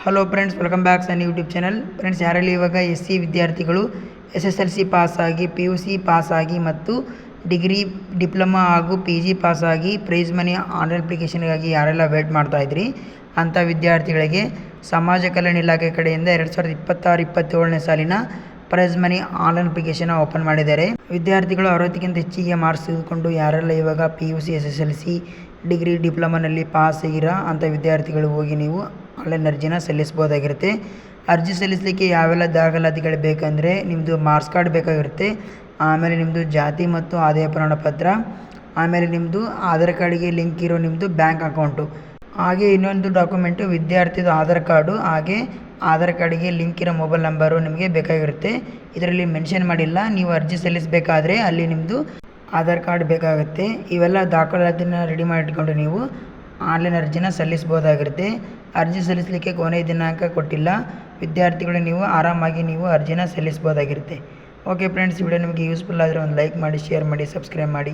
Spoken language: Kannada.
ಹಲೋ ಫ್ರೆಂಡ್ಸ್, ವೆಲ್ಕಮ್ ಬ್ಯಾಕ್ ನನ್ನ ಯೂಟ್ಯೂಬ್ ಚಾನಲ್. ಫ್ರೆಂಡ್ಸ್, ಯಾರಲ್ಲಿ ಇವಾಗ SC ವಿದ್ಯಾರ್ಥಿಗಳು SSLC ಪಾಸಾಗಿ, PUC ಪಾಸಾಗಿ ಮತ್ತು ಡಿಗ್ರಿ, ಡಿಪ್ಲೊಮಾ ಹಾಗೂ PG ಪಾಸಾಗಿ ಪ್ರೈಸ್ ಮನಿ ಆನ್ಲೈನ್ ಅಪ್ಲಿಕೇಶನ್ಗಾಗಿ ಯಾರೆಲ್ಲ ವೇಟ್ ಮಾಡ್ತಾಯಿದ್ರಿ ಅಂಥ ವಿದ್ಯಾರ್ಥಿಗಳಿಗೆ ಸಮಾಜ ಕಲ್ಯಾಣ ಇಲಾಖೆ ಕಡೆಯಿಂದ 2026-27ನೇ ಸಾಲಿನ prize money online application open ಮಾಡಿದ್ದಾರೆ. ವಿದ್ಯಾರ್ಥಿಗಳು 60ಕ್ಕಿಂತ ಹೆಚ್ಚಿಗೆ ಮಾರ್ಕ್ಸ್ ತೆಗೆದುಕೊಂಡು ಯಾರೆಲ್ಲ ಇವಾಗ PUC, SSLC, ಡಿಗ್ರಿ, ಡಿಪ್ಲೊಮಾನಲ್ಲಿ ಪಾಸ್ ಆಗಿರೋ ಅಂಥ ವಿದ್ಯಾರ್ಥಿಗಳು ಹೋಗಿ ನೀವು ಆನ್ಲೈನ್ ಅರ್ಜಿನ ಸಲ್ಲಿಸ್ಬೋದಾಗಿರುತ್ತೆ. ಅರ್ಜಿ ಸಲ್ಲಿಸಲಿಕ್ಕೆ ಯಾವೆಲ್ಲ ದಾಖಲಾತಿಗಳು ಬೇಕಂದರೆ ನಿಮ್ಮದು ಮಾರ್ಕ್ಸ್ ಕಾರ್ಡ್ ಬೇಕಾಗಿರುತ್ತೆ, ಆಮೇಲೆ ನಿಮ್ಮದು ಜಾತಿ ಮತ್ತು ಆದಾಯ ಪ್ರಮಾಣ ಪತ್ರ, ಆಮೇಲೆ ನಿಮ್ಮದು ಆಧಾರ್ ಕಾರ್ಡಿಗೆ ಲಿಂಕ್ ಇರೋ ನಿಮ್ಮದು ಬ್ಯಾಂಕ್ ಅಕೌಂಟು, ಹಾಗೆ ಇನ್ನೊಂದು ಡಾಕ್ಯುಮೆಂಟು ವಿದ್ಯಾರ್ಥಿದು ಆಧಾರ್ ಕಾರ್ಡು, ಹಾಗೆ ಆಧಾರ್ ಕಾರ್ಡಿಗೆ ಲಿಂಕ್ ಇರೋ ಮೊಬೈಲ್ ನಂಬರು ನಿಮಗೆ ಬೇಕಾಗಿರುತ್ತೆ. ಇದರಲ್ಲಿ ಮೆನ್ಷನ್ ಮಾಡಿಲ್ಲ, ನೀವು ಅರ್ಜಿ ಸಲ್ಲಿಸಬೇಕಾದ್ರೆ ಅಲ್ಲಿ ನಿಮ್ಮದು ಆಧಾರ್ ಕಾರ್ಡ್ ಬೇಕಾಗುತ್ತೆ. ಇವೆಲ್ಲ ದಾಖಲಾತಿನ ರೆಡಿ ಮಾಡಿಟ್ಕೊಂಡು ನೀವು ಆನ್ಲೈನ್ ಅರ್ಜಿನ ಸಲ್ಲಿಸ್ಬೋದಾಗಿರುತ್ತೆ. ಅರ್ಜಿ ಸಲ್ಲಿಸಲಿಕ್ಕೆ ಕೊನೆಯ ದಿನಾಂಕ ಕೊಟ್ಟಿಲ್ಲ. ವಿದ್ಯಾರ್ಥಿಗಳು ನೀವು ಆರಾಮಾಗಿ ನೀವು ಅರ್ಜಿನ ಸಲ್ಲಿಸ್ಬೋದಾಗಿರುತ್ತೆ. ಓಕೆ ಫ್ರೆಂಡ್ಸ್, ಈ ವಿಡಿಯೋ ನಿಮಗೆ ಯೂಸ್ಫುಲ್ ಆದರೆ ಒಂದು ಲೈಕ್ ಮಾಡಿ, ಶೇರ್ ಮಾಡಿ, ಸಬ್ಸ್ಕ್ರೈಬ್ ಮಾಡಿ.